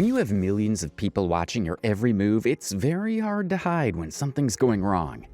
When you have millions of people watching your every move, it's very hard to hide when something's going wrong.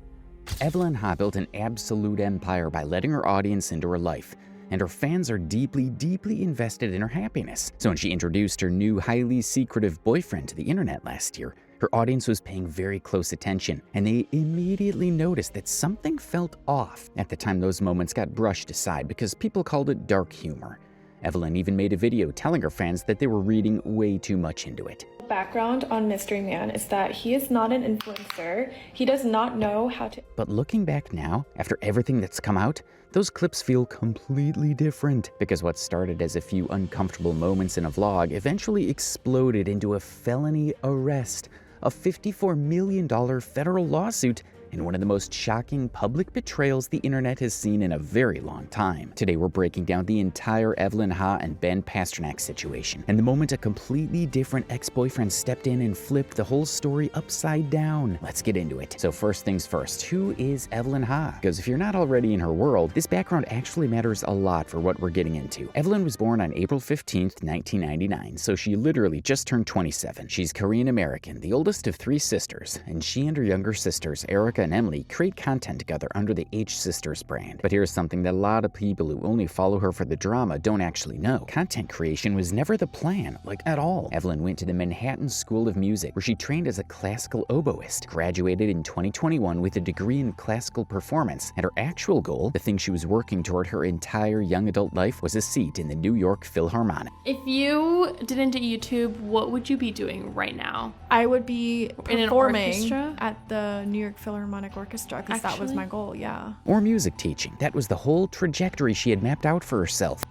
Evelyn Ha built an absolute empire by letting her audience into her life, and her fans are deeply, deeply invested in her happiness. So when she introduced her new, highly secretive boyfriend to the internet last year, her audience was paying very close attention, and they immediately noticed that something felt off. At the time, those moments got brushed aside because people called it dark humor. Evelyn even made a video telling her fans that they were reading way too much into it. Background on Mystery Man is that he is not an influencer. He does not know how to... But looking back now, after everything that's come out, those clips feel completely different, because what started as a few uncomfortable moments in a vlog eventually exploded into a felony arrest, a $54 million federal lawsuit, and one of the most shocking public betrayals the internet has seen in a very long time. Today we're breaking down the entire Evelyn Ha and Ben Pastnac situation, and the moment a completely different ex-boyfriend stepped in and flipped the whole story upside down. Let's get into it. So first things first, who is Evelyn Ha? Because if you're not already in her world, this background actually matters a lot for what we're getting into. Evelyn was born on April 15th, 1999, so she literally just turned 27. She's Korean American, the oldest of 3 sisters, and she and her younger sisters, Erica and Emily, create content together under the H Sisters brand. But here's something that a lot of people who only follow her for the drama don't actually know. Content creation was never the plan, like at all. Evelyn went to the Manhattan School of Music, where she trained as a classical oboist, graduated in 2021 with a degree in classical performance, and her actual goal, the thing she was working toward her entire young adult life, was a seat in the New York Philharmonic. If you didn't do YouTube, what would you be doing right now? I would be In an performing orchestra? at the New York Philharmonic Orchestra, because that was Actually? my goal, yeah. Or music teaching. That was the whole trajectory she had mapped out for herself.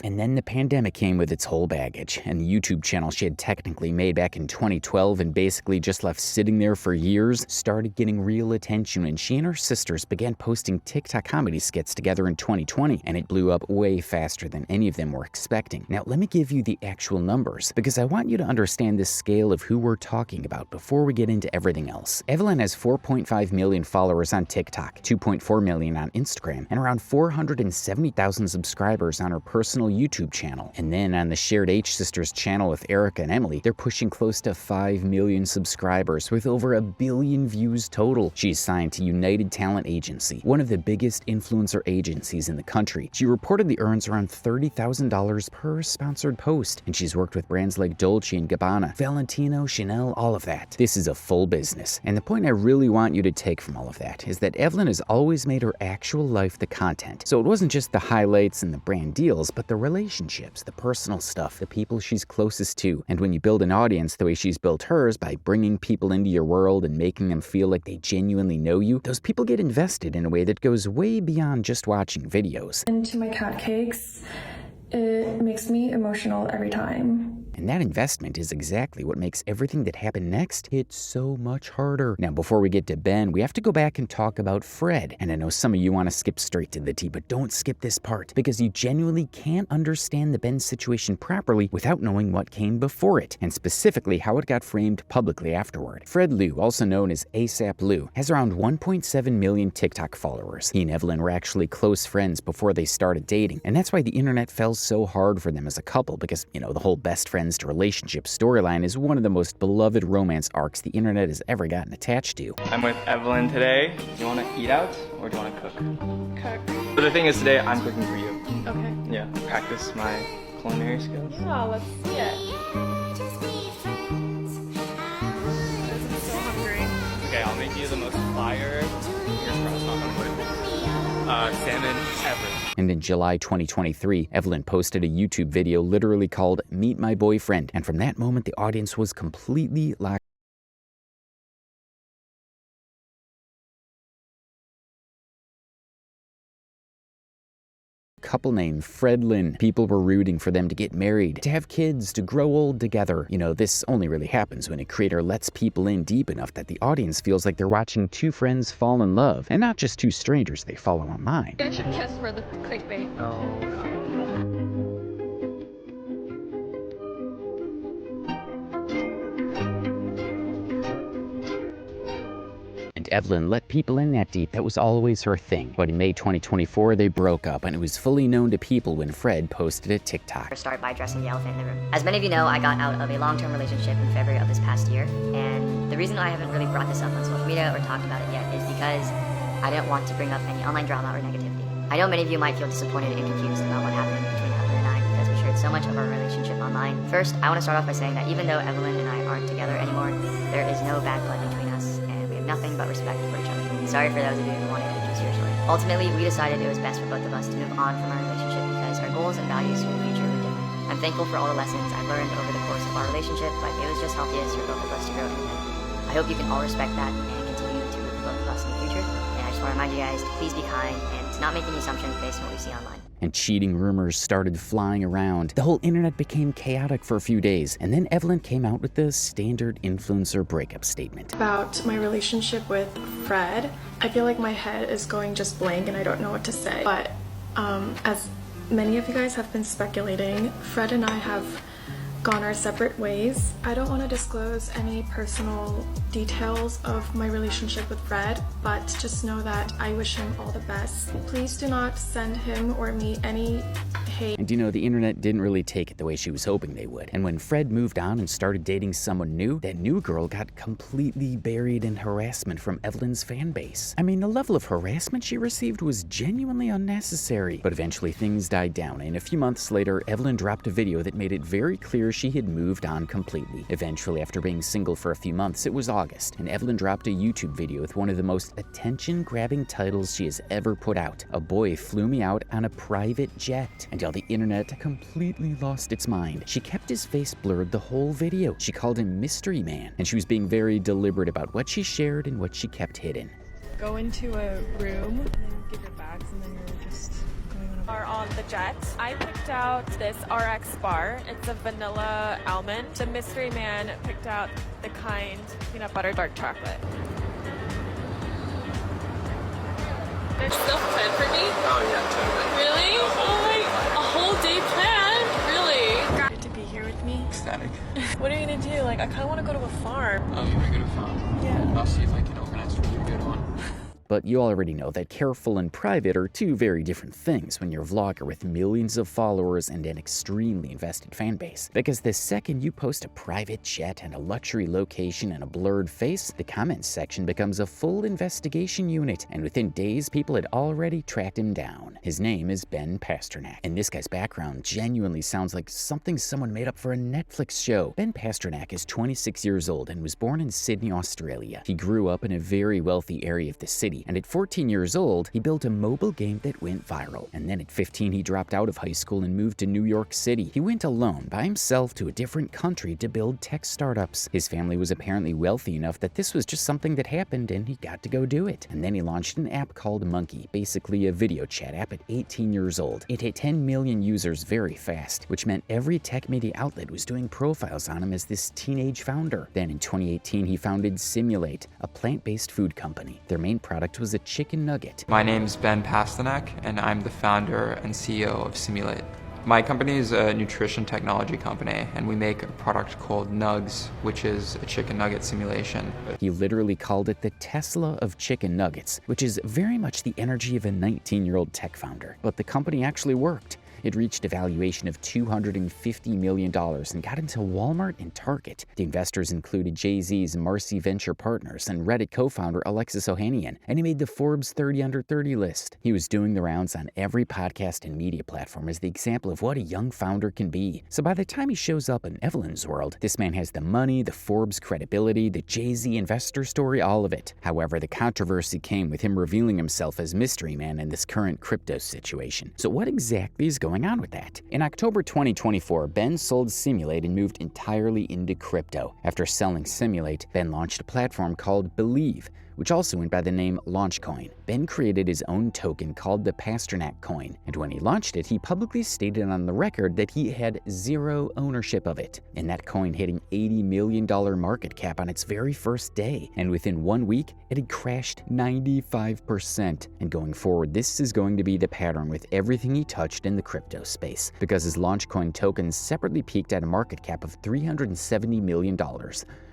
And then the pandemic came with its whole baggage, and the YouTube channel she had technically made back in 2012 and basically just left sitting there for years started getting real attention when she and her sisters began posting TikTok comedy skits together in 2020, and it blew up way faster than any of them were expecting. Now let me give you the actual numbers, because I want you to understand the scale of who we're talking about before we get into everything else. Evelyn has 4.5 million followers on TikTok, 2.4 million on Instagram, and around 470,000 subscribers on her personal YouTube channel. And then on the shared H Sisters channel with Erica and Emily, they're pushing close to 5 million subscribers with over 1 billion views total. She's signed to United Talent Agency, one of the biggest influencer agencies in the country. She reportedly earns around $30,000 per sponsored post, and she's worked with brands like Dolce & Gabbana, Valentino, Chanel, all of that. This is a full business. And the point I really want you to take from all of that is that Evelyn has always made her actual life the content. So it wasn't just the highlights and the brand deals, but the relationships, the personal stuff, the people she's closest to. And when you build an audience the way she's built hers, by bringing people into your world and making them feel like they genuinely know you, those people get invested in a way that goes way beyond just watching videos. And to my cat cakes, it makes me emotional every time. And that investment is exactly what makes everything that happened next hit so much harder. Now, before we get to Ben, we have to go back and talk about Fred. And I know some of you want to skip straight to the tea, but don't skip this part, because you genuinely can't understand the Ben situation properly without knowing what came before it, and specifically how it got framed publicly afterward. Fred Liu, also known as ASAP Liu, has around 1.7 million TikTok followers. He and Evelyn were actually close friends before they started dating, and that's why the internet fell so hard for them as a couple, because, you know, the whole best friends to relationship storyline is one of the most beloved romance arcs the internet has ever gotten attached to. I'm with Evelyn today. Do you want to eat out or do you want to cook? Cook. So the thing is, today I'm cooking for you. Okay. Yeah, practice my culinary skills. Yeah, let's see it. I'm so hungry. Okay, I'll make you the most fire, here's crossed knock on wood, salmon ever. And in July 2023, Evelyn posted a YouTube video literally called Meet My Boyfriend, and from that moment the audience was completely locked. Couple named Fred Liu. People were rooting for them to get married, to have kids, to grow old together. You know, this only really happens when a creator lets people in deep enough that the audience feels like they're watching 2 friends fall in love, and not just 2 strangers they follow online. I should guess for the clickbait. And Evelyn let people in that deep. That was always her thing. But in May 2024, they broke up, and it was fully known to people when Fred posted a TikTok. Start by addressing the elephant in the room. As many of you know, I got out of a long-term relationship in February of this past year, and the reason I haven't really brought this up on social media or talked about it yet is because I didn't want to bring up any online drama or negativity. I know many of you might feel disappointed and confused about what happened between Evelyn and I because we shared so much of our relationship online. First, I want to start off by saying that even though Evelyn and I aren't together anymore, there is no bad blood between us, and we have nothing but respect for each other. Sorry for those of you who wanted to choose your story. Ultimately, we decided it was best for both of us to move on from our relationship because our goals and values for the future were different. I'm thankful for all the lessons I've learned over the course of our relationship, but it was just healthiest for both of us to grow independently. I hope you can all respect that and continue to root for both of us in the future. And I just want to remind you guys to please be kind and to not make any assumptions based on what we see online. And cheating rumors started flying around. The whole internet became chaotic for a few days, and then Evelyn came out with the standard influencer breakup statement. About my relationship with Fred, I feel like my head is going just blank and I don't know what to say. But as many of you guys have been speculating, Fred and I have gone our separate ways. I don't want to disclose any personal details of my relationship with Fred, but just know that I wish him all the best. Please do not send him or me any hate. And the internet didn't really take it the way she was hoping they would. And when Fred moved on and started dating someone new, that new girl got completely buried in harassment from Evelyn's fan base. I mean, the level of harassment she received was genuinely unnecessary. But eventually things died down, and a few months later, Evelyn dropped a video that made it very clear she had moved on completely. Eventually, after being single for a few months, it was August, and Evelyn dropped a YouTube video with one of the most attention-grabbing titles she has ever put out. A boy flew me out on a private jet. And while the internet completely lost its mind, she kept his face blurred the whole video. She called him Mystery Man, and she was being very deliberate about what she shared and what she kept hidden. Go into a room and then give your bags and then you're just are on the jet. I picked out this RX bar. It's a vanilla almond. The mystery man picked out the kind peanut butter dark chocolate. There's still plan for me? Oh yeah, totally. Really? Oh my, a whole day plan? Really? Got to be here with me. Ecstatic. What are you gonna do? Like, I kind of want to go to a farm. Oh, you want to go to farm? Yeah. I'll see if I can organize for you to go to one. But you already know that careful and private are two very different things when you're a vlogger with millions of followers and an extremely invested fan base. Because the second you post a private jet and a luxury location and a blurred face, the comments section becomes a full investigation unit, and within days people had already tracked him down. His name is Ben Pastnac, and this guy's background genuinely sounds like something someone made up for a Netflix show. Ben Pastnac is 26 years old and was born in Sydney, Australia. He grew up in a very wealthy area of the city, and at 14 years old, he built a mobile game that went viral. And then at 15, he dropped out of high school and moved to New York City. He went alone by himself to a different country to build tech startups. His family was apparently wealthy enough that this was just something that happened and he got to go do it. And then he launched an app called Monkey, basically a video chat app at 18 years old. It hit 10 million users very fast, which meant every tech media outlet was doing profiles on him as this teenage founder. Then in 2018, he founded Simulate, a plant-based food company. Their main product was a chicken nugget. My name's Ben Pastnac, and I'm the founder and CEO of Simulate. My company is a nutrition technology company, and we make a product called Nugs, which is a chicken nugget simulation. He literally called it the Tesla of chicken nuggets, which is very much the energy of a 19-year-old tech founder. But the company actually worked. It reached a valuation of $250 million and got into Walmart and Target. The investors included Jay-Z's Marcy Venture Partners and Reddit co-founder Alexis Ohanian, and he made the Forbes 30 Under 30 list. He was doing the rounds on every podcast and media platform as the example of what a young founder can be. So by the time he shows up in Evelyn's world, this man has the money, the Forbes credibility, the Jay-Z investor story, all of it. However, the controversy came with him revealing himself as Mystery Man in this current crypto situation. So what exactly is going on with that? In October 2024, Ben sold Simulate and moved entirely into crypto. After selling Simulate, Ben launched a platform called Believe, which also went by the name Launchcoin. Ben created his own token called the Pasternak coin, and when he launched it, he publicly stated on the record that he had zero ownership of it, and that coin hitting $80 million market cap on its very first day. And within 1 week, it had crashed 95%. And going forward, this is going to be the pattern with everything he touched in the crypto space, because his Launchcoin tokens separately peaked at a market cap of $370 million.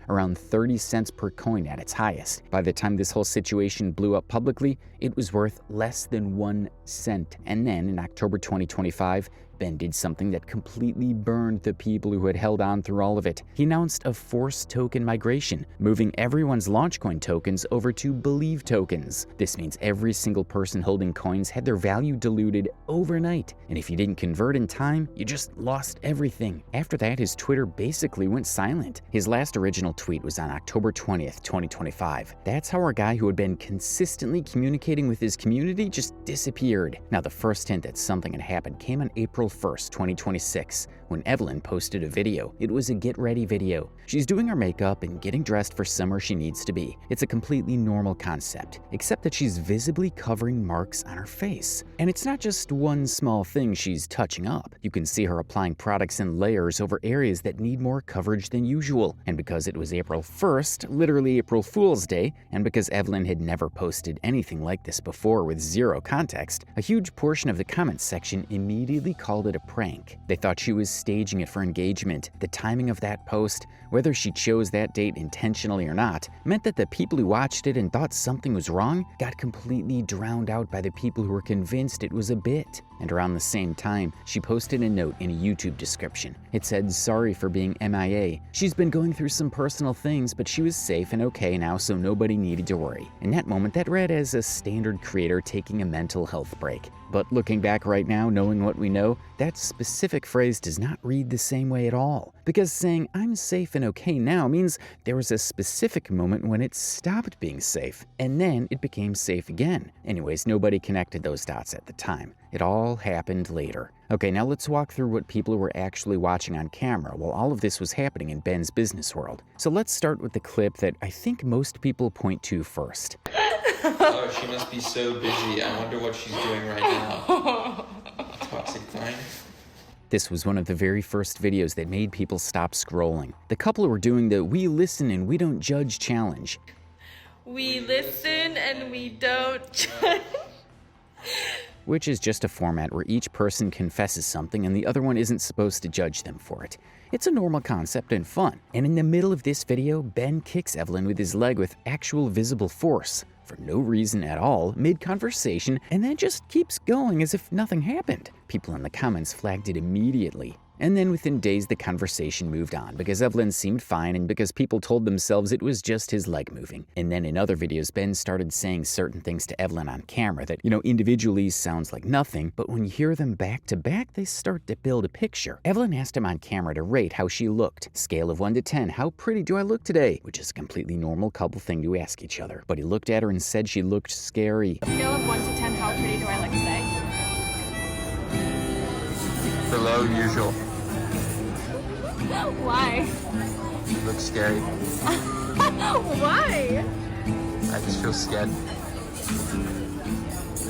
around 30 cents per coin at its highest. By the time this whole situation blew up publicly, it was worth less than 1 cent. And then in October 2025, Ben did something that completely burned the people who had held on through all of it. He announced a forced token migration, moving everyone's Launchcoin tokens over to Believe tokens. This means every single person holding coins had their value diluted overnight, and if you didn't convert in time, you just lost everything. After that, his Twitter basically went silent. His last original tweet was on October 20th, 2025. That's how our guy who had been consistently communicating with his community just disappeared. Now, the first hint that something had happened came on April 1st, 2026, when Evelyn posted a video. It was a get ready video. She's doing her makeup and getting dressed for somewhere she needs to be. It's a completely normal concept, except that she's visibly covering marks on her face. And it's not just one small thing she's touching up. You can see her applying products in layers over areas that need more coverage than usual. And because it was April 1st, literally April Fool's Day, and because Evelyn had never posted anything like this before with zero context, a huge portion of the comments section immediately called it a prank. They thought she was staging it for engagement. The timing of that post, whether she chose that date intentionally or not, meant that the people who watched it and thought something was wrong got completely drowned out by the people who were convinced it was a bit. And around the same time, she posted a note in a YouTube description. It said, "Sorry for being MIA. She's been going through some personal things, but she was safe and okay now, so nobody needed to worry." In that moment, that read as a standard creator taking a mental health break. But looking back right now, knowing what we know, that specific phrase does not read the same way at all. Because saying, "I'm safe and okay now," means there was a specific moment when it stopped being safe, and then it became safe again. Anyways, nobody connected those dots at the time. It all happened later. Okay, now let's walk through what people were actually watching on camera while all of this was happening in Ben's business world. So let's start with the clip that I think most people point to first. Oh, she must be so busy. I wonder what she's doing right now. Toxic client. This was one of the very first videos that made people stop scrolling. The couple were doing the "we listen and we don't judge" challenge. We listen and we don't judge. Which is just a format where each person confesses something and the other one isn't supposed to judge them for it. It's a normal concept and fun. And in the middle of this video, Ben kicks Evelyn with his leg with actual visible force, for no reason at all, mid-conversation, and then just keeps going as if nothing happened. People in the comments flagged it immediately. And then within days, the conversation moved on because Evelyn seemed fine and because people told themselves it was just his leg moving. And then in other videos, Ben started saying certain things to Evelyn on camera that, individually sounds like nothing, but when you hear them back to back, they start to build a picture. Evelyn asked him on camera to rate how she looked. Scale of 1 to 10, how pretty do I look today? Which is a completely normal couple thing to ask each other. But he looked at her and said she looked scary. Scale of 1 to 10, how pretty do I look today? Below usual. Why? You look scary. Why? I just feel scared.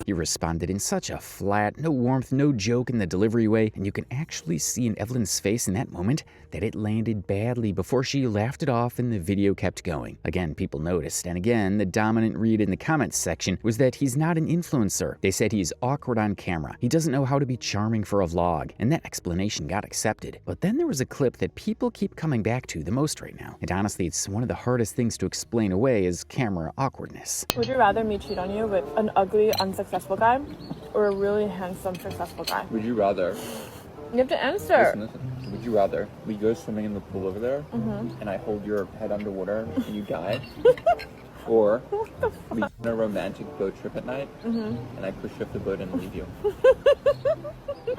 He responded in such a flat, no warmth, no joke in the delivery way, and you can actually see in Evelyn's face in that moment that it landed badly before she laughed it off and the video kept going. Again, people noticed, and again, the dominant read in the comments section was that he's not an influencer. They said he's awkward on camera, he doesn't know how to be charming for a vlog, and that explanation got accepted. But then there was a clip that people keep coming back to the most right now, and honestly, it's one of the hardest things to explain away is camera awkwardness. Would you rather me cheat on you with an ugly, unsuccessful guy or a really handsome, successful guy? Would you rather? You have to answer. Listen. Would you rather we go swimming in the pool over there and I hold your head underwater and you die? Or we go on a romantic boat trip at night and I push you off the boat and leave you?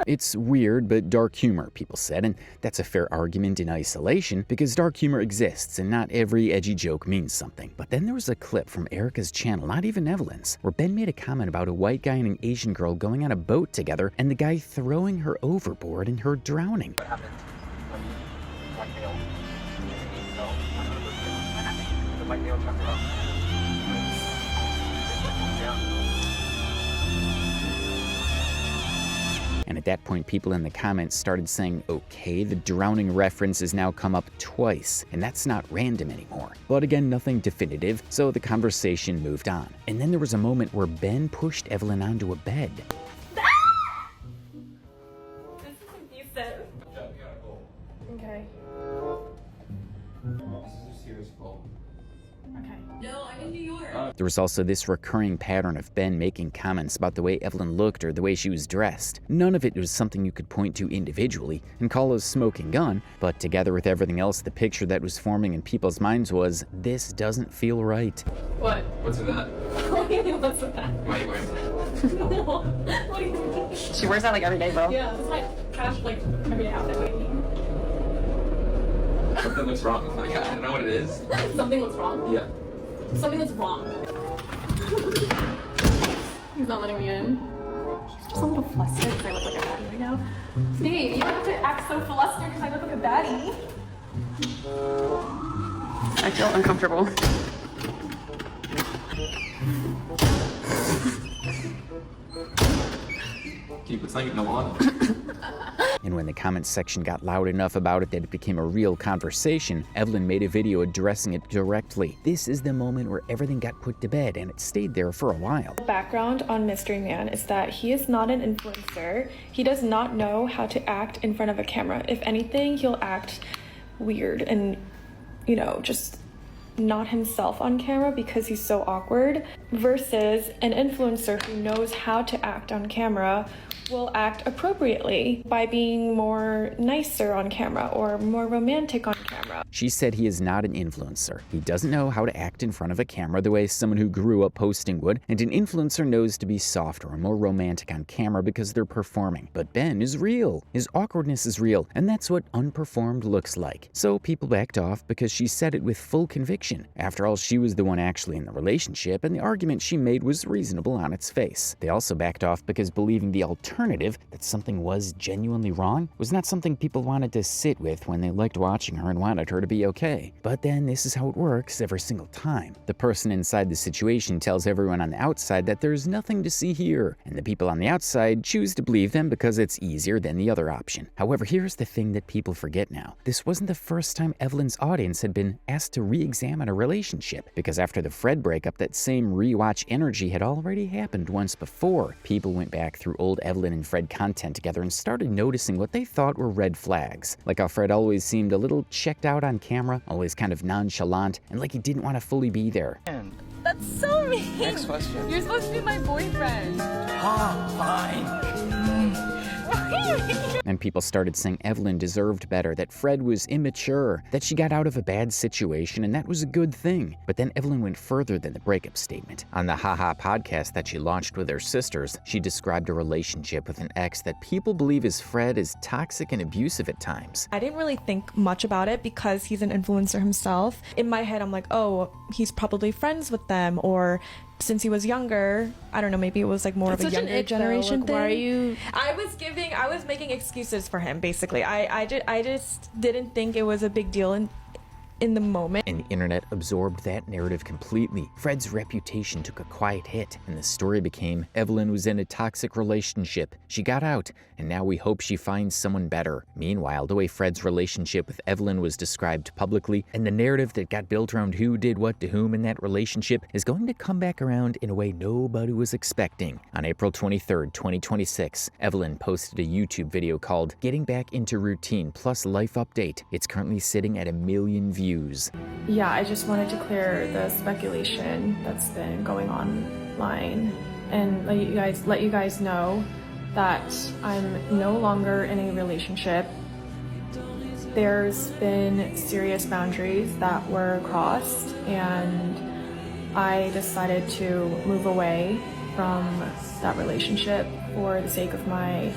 It's weird, but dark humor, people said, and that's a fair argument in isolation because dark humor exists and not every edgy joke means something. But then there was a clip from Erica's channel, not even Evelyn's, where Ben made a comment about a white guy and an Asian girl going on a boat together and the guy throwing her overboard and her drowning. What happened when white male the white male jumped out? And at that point, people in the comments started saying, okay, the drowning reference has now come up twice, and that's not random anymore. But again, nothing definitive, so the conversation moved on. And then there was a moment where Ben pushed Evelyn onto a bed. This is abusive. Okay. This is a serious There was also this recurring pattern of Ben making comments about the way Evelyn looked or the way she was dressed. None of it was something you could point to individually and call a smoking gun, but together with everything else, the picture that was forming in people's minds was, this doesn't feel right. What? What's with that? What do you mean, what's with that? Why are you wearing that? No. What do you mean? She wears that like every day, bro. Yeah, it's like kind of like everyday outfit. What do you mean? Something looks wrong. Like, I don't know what it is. Something looks wrong? Yeah. Something that's wrong. He's not letting me in. Just a little flustered because I look like a baddie right now. Steve, you don't have to act so flustered because I look like a baddie. I feel uncomfortable. Can you put something no on? And when the comments section got loud enough about it that it became a real conversation, Evelyn made a video addressing it directly. This is the moment where everything got put to bed, and it stayed there for a while. Background on Mystery Man is that he is not an influencer. He does not know how to act in front of a camera. If anything, he'll act weird and, just not himself on camera because he's so awkward, versus an influencer who knows how to act on camera will act appropriately by being more nicer on camera or more romantic on camera. She said he is not an influencer. He doesn't know how to act in front of a camera the way someone who grew up posting would, and an influencer knows to be softer and more romantic on camera because they're performing. But Ben is real. His awkwardness is real, and that's what unperformed looks like. So people backed off because she said it with full conviction. After all, she was the one actually in the relationship, and the argument she made was reasonable on its face. They also backed off because believing the alternative, that something was genuinely wrong, was not something people wanted to sit with when they liked watching her and wanted her to be okay. But then this is how it works every single time. The person inside the situation tells everyone on the outside that there's nothing to see here, and the people on the outside choose to believe them because it's easier than the other option. However, here's the thing that people forget now. This wasn't the first time Evelyn's audience had been asked to re-examine a relationship, because after the Fred breakup, that same rewatch energy had already happened once before. People went back through old Evelyn and Fred content together and started noticing what they thought were red flags. Like how Fred always seemed a little checked out on camera, always kind of nonchalant, and like he didn't want to fully be there. That's so mean. Next question. You're supposed to be my boyfriend. And people started saying Evelyn deserved better, that Fred was immature, that she got out of a bad situation, and that was a good thing. But then Evelyn went further than the breakup statement. On the Ha podcast that she launched with her sisters, she described a relationship with an ex that people believe is Fred as toxic and abusive at times. I didn't really think much about it because he's an influencer himself. In my head, I'm like, oh, he's probably friends with them, or since he was younger, I don't know, maybe it was like more of a younger generation thing. Why are you? I was making excuses for him, basically. I just didn't think it was a big deal in the moment. And the internet absorbed that narrative completely. Fred's reputation took a quiet hit, and the story became Evelyn was in a toxic relationship. She got out, and now we hope she finds someone better. Meanwhile, the way Fred's relationship with Evelyn was described publicly, and the narrative that got built around who did what to whom in that relationship, is going to come back around in a way nobody was expecting. On April 23rd, 2026, Evelyn posted a YouTube video called Getting Back into Routine Plus Life Update. It's currently sitting at 1 million views. Yeah, I just wanted to clear the speculation that's been going online and let you guys know that I'm no longer in a relationship. There's been serious boundaries that were crossed, and I decided to move away from that relationship for the sake of my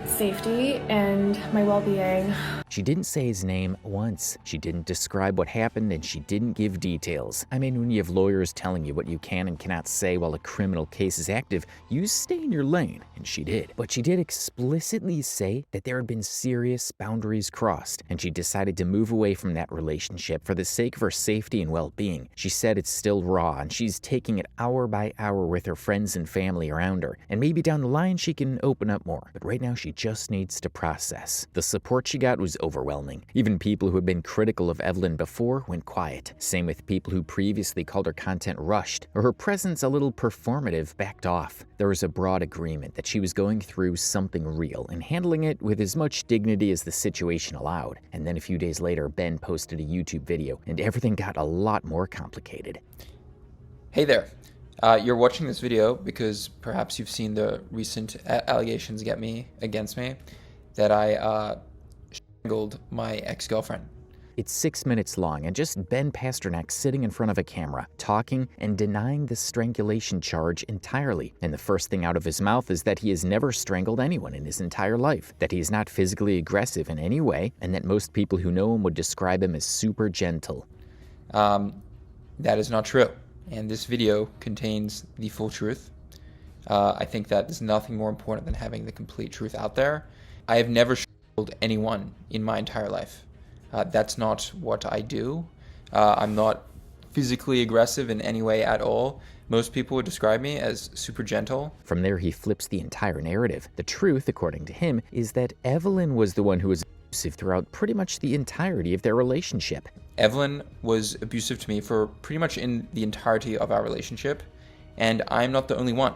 safety and my well-being. She didn't say his name once. She didn't describe what happened, and she didn't give details. I mean, when you have lawyers telling you what you can and cannot say while a criminal case is active, you stay in your lane, and she did. But she did explicitly say that there had been serious boundaries crossed, and she decided to move away from that relationship for the sake of her safety and well-being. She said it's still raw, and she's taking it hour by hour with her friends and family around her, and maybe down the line she can open up more. But right now she just needs to process. The support she got was overwhelming. Even people who had been critical of Evelyn before went quiet. Same with people who previously called her content rushed or her presence a little performative backed off. There was a broad agreement that she was going through something real and handling it with as much dignity as the situation allowed. And then a few days later, Ben posted a YouTube video and everything got a lot more complicated. Hey there. You're watching this video because perhaps you've seen the recent allegations against me that I strangled my ex-girlfriend. It's 6 minutes long and just Ben Pastnac sitting in front of a camera, talking and denying the strangulation charge entirely. And the first thing out of his mouth is that he has never strangled anyone in his entire life, that he is not physically aggressive in any way, and that most people who know him would describe him as super gentle. That is not true. And this video contains the full truth. I think that there's nothing more important than having the complete truth out there. I have never strangled anyone in my entire life. That's not what I do. I'm not physically aggressive in any way at all. Most people would describe me as super gentle. From there, he flips the entire narrative. The truth, according to him, is that Evelyn was the one who was abusive throughout pretty much the entirety of their relationship. Evelyn was abusive to me for pretty much in the entirety of our relationship, and I'm not the only one.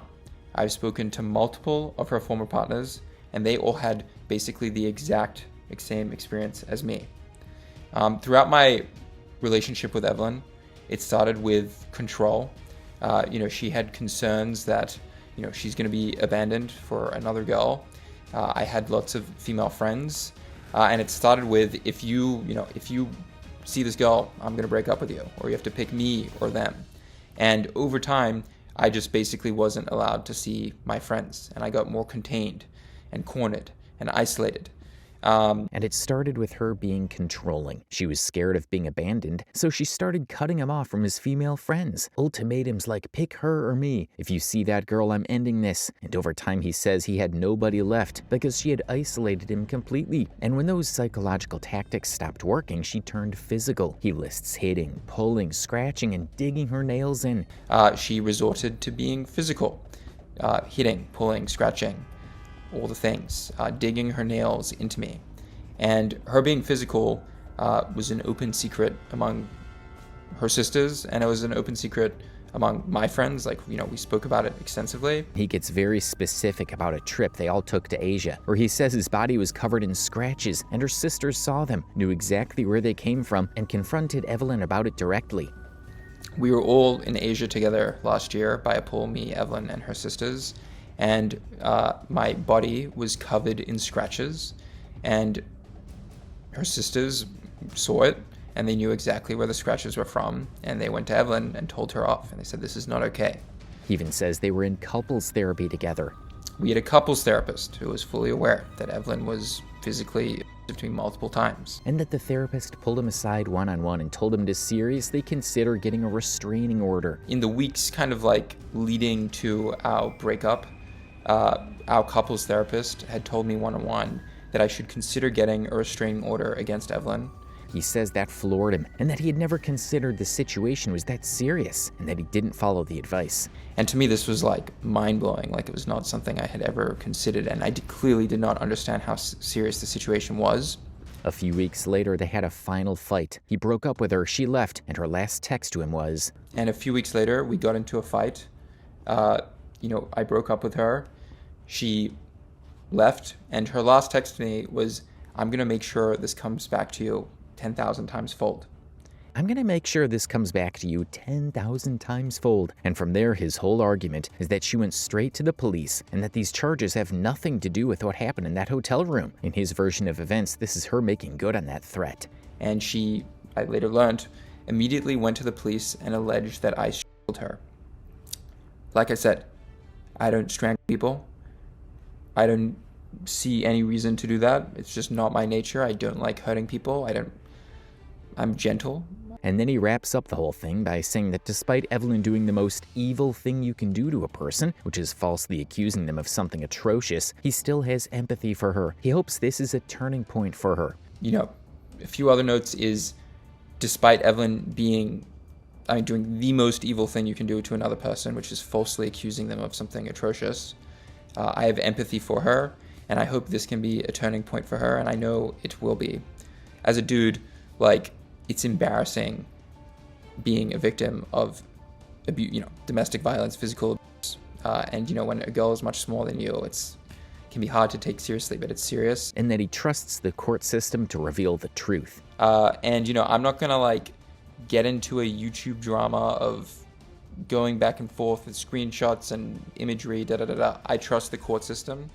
I've spoken to multiple of her former partners, and they all had basically the exact same experience as me. Throughout my relationship with Evelyn, it started with control. She had concerns that, she's going to be abandoned for another girl. I had lots of female friends, and it started with, if you see this girl, I'm going to break up with you, or you have to pick me or them. And over time, I just basically wasn't allowed to see my friends, and I got more contained and cornered and isolated. And it started with her being controlling. She was scared of being abandoned, so she started cutting him off from his female friends. Ultimatums like, pick her or me. If you see that girl, I'm ending this. And over time, he says he had nobody left because she had isolated him completely. And when those psychological tactics stopped working, she turned physical. He lists hitting, pulling, scratching, and digging her nails in. She resorted to being physical, hitting, pulling, scratching, all the things, digging her nails into me. And her being physical was an open secret among her sisters, and it was an open secret among my friends. We spoke about it extensively. He gets very specific about a trip they all took to Asia, where he says his body was covered in scratches, and her sisters saw them, knew exactly where they came from, and confronted Evelyn about it directly. We were all in Asia together last year by a pool, me, Evelyn, and her sisters. And my body was covered in scratches, and her sisters saw it, and they knew exactly where the scratches were from, and they went to Evelyn and told her off, and they said, this is not okay. He even says they were in couples therapy together. We had a couples therapist who was fully aware that Evelyn was physically abusive to me multiple times. And that the therapist pulled him aside one-on-one and told him to seriously consider getting a restraining order. In the weeks leading to our breakup, our couples therapist had told me one-on-one that I should consider getting a restraining order against Evelyn. He says that floored him, and that he had never considered the situation was that serious, and that he didn't follow the advice. And to me, this was mind-blowing, it was not something I had ever considered, and I clearly did not understand how serious the situation was. A few weeks later, they had a final fight. He broke up with her, she left, and her last text to him was... And a few weeks later, we got into a fight. I broke up with her. She left, and her last text to me was, I'm going to make sure this comes back to you 10,000 times fold. I'm going to make sure this comes back to you 10,000 times fold. And from there, his whole argument is that she went straight to the police and that these charges have nothing to do with what happened in that hotel room. In his version of events, this is her making good on that threat. And she, I later learned, immediately went to the police and alleged that I strangled her. Like I said, I don't strangle people. I don't see any reason to do that. It's just not my nature. I don't like hurting people. I'm gentle. And then he wraps up the whole thing by saying that despite Evelyn doing the most evil thing you can do to a person, which is falsely accusing them of something atrocious, he still has empathy for her. He hopes this is a turning point for her. A few other notes is, despite Evelyn doing the most evil thing you can do to another person, which is falsely accusing them of something atrocious, I have empathy for her, and I hope this can be a turning point for her, and I know it will be. as a dude, like, it's embarrassing being a victim of abuse, domestic violence, physical abuse. And when a girl is much smaller than you, it can be hard to take seriously, but it's serious. And that he trusts the court system to reveal the truth. And I'm not gonna like get into a YouTube drama of going back and forth with screenshots and imagery, I trust the court system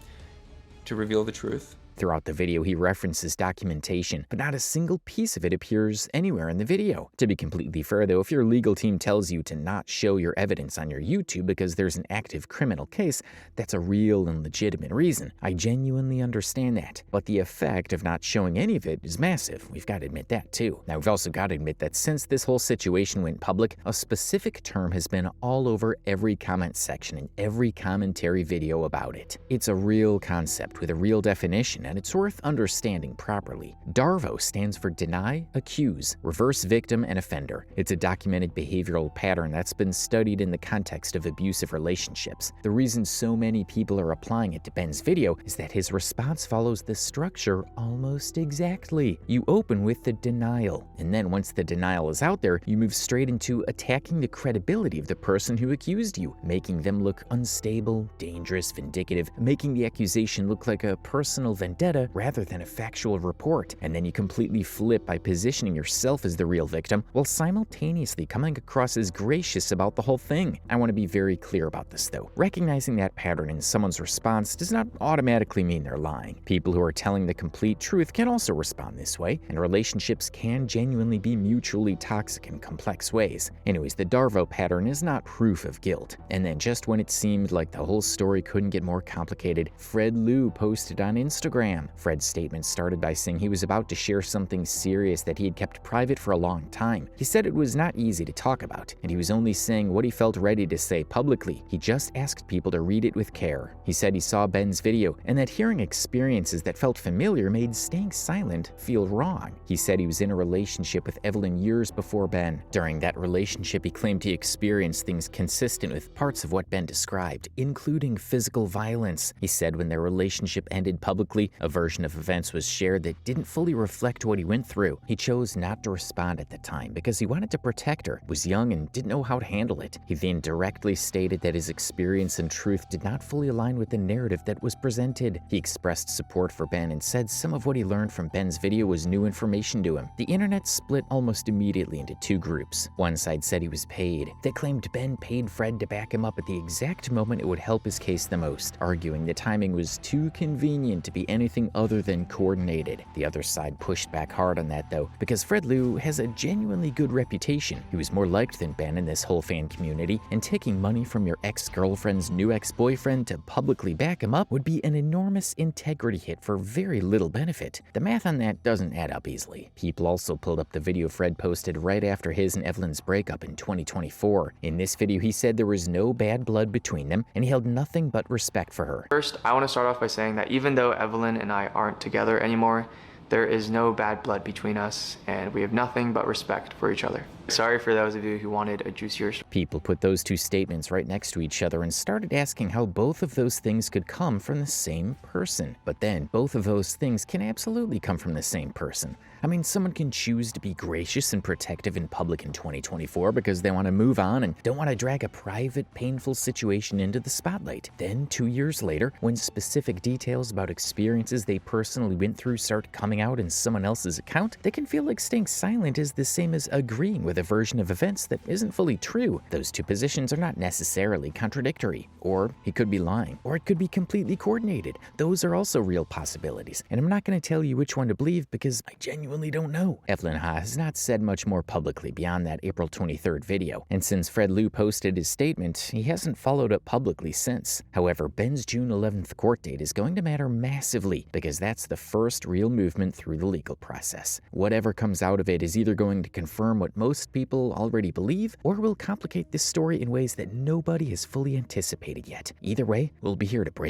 to reveal the truth. Throughout the video, he references documentation, but not a single piece of it appears anywhere in the video. To be completely fair, though, if your legal team tells you to not show your evidence on your YouTube because there's an active criminal case, that's a real and legitimate reason. I genuinely understand that. But the effect of not showing any of it is massive. We've got to admit that, too. Now, we've also got to admit that since this whole situation went public, a specific term has been all over every comment section and every commentary video about it. It's a real concept with a real definition, and it's worth understanding properly. DARVO stands for Deny, Accuse, Reverse Victim, and Offender. It's a documented behavioral pattern that's been studied in the context of abusive relationships. The reason so many people are applying it to Ben's video is that his response follows this structure almost exactly. You open with the denial, and then once the denial is out there, you move straight into attacking the credibility of the person who accused you, making them look unstable, dangerous, vindictive, making the accusation look like a personal vendetta rather than a factual report. And then you completely flip by positioning yourself as the real victim while simultaneously coming across as gracious about the whole thing. I want to be very clear about this though. Recognizing that pattern in someone's response does not automatically mean they're lying. People who are telling the complete truth can also respond this way, and relationships can genuinely be mutually toxic in complex ways. Anyways, the DARVO pattern is not proof of guilt. And then just when it seemed like the whole story couldn't get more complicated, Fred Liu posted on Instagram. Fred's statement started by saying he was about to share something serious that he had kept private for a long time. He said it was not easy to talk about, and he was only saying what he felt ready to say publicly. He just asked people to read it with care. He said he saw Ben's video, and that hearing experiences that felt familiar made staying silent feel wrong. He said he was in a relationship with Evelyn years before Ben. During that relationship, he claimed he experienced things consistent with parts of what Ben described, including physical violence. He said when their relationship ended publicly, a version of events was shared that didn't fully reflect what he went through. He chose not to respond at the time because he wanted to protect her, was young, and didn't know how to handle it. He then directly stated that his experience and truth did not fully align with the narrative that was presented. He expressed support for Ben and said some of what he learned from Ben's video was new information to him. The internet split almost immediately into two groups. One side said he was paid. They claimed Ben paid Fred to back him up at the exact moment it would help his case the most, arguing the timing was too convenient to be anything other than coordinated. The other side pushed back hard on that though, because Fred Liu has a genuinely good reputation. He was more liked than Ben in this whole fan community, and taking money from your ex-girlfriend's new ex-boyfriend to publicly back him up would be an enormous integrity hit for very little benefit. The math on that doesn't add up easily. People also pulled up the video Fred posted right after his and Evelyn's breakup in 2024. In this video, he said there was no bad blood between them, and he held nothing but respect for her. First, I want to start off by saying that even though Evelyn and I aren't together anymore, there is no bad blood between us, and we have nothing but respect for each other. Sorry for those of you who wanted a juicier story. People put those two statements right next to each other and started asking how both of those things could come from the same person. But then, both of those things can absolutely come from the same person. I mean, someone can choose to be gracious and protective in public in 2024 because they want to move on and don't want to drag a private, painful situation into the spotlight. Then, 2 years later, when specific details about experiences they personally went through start coming out in someone else's account, they can feel like staying silent is the same as agreeing with a version of events that isn't fully true. Those two positions are not necessarily contradictory. Or he could be lying. Or it could be completely coordinated. Those are also real possibilities. And I'm not going to tell you which one to believe because I genuinely don't know. Evelyn Ha has not said much more publicly beyond that April 23rd video. And since Fred Liu posted his statement, he hasn't followed up publicly since. However, Ben's June 11th court date is going to matter massively because that's the first real movement through the legal process. Whatever comes out of it is either going to confirm what most people already believe or will complicate this story in ways that nobody has fully anticipated yet. Either way, we'll be here to break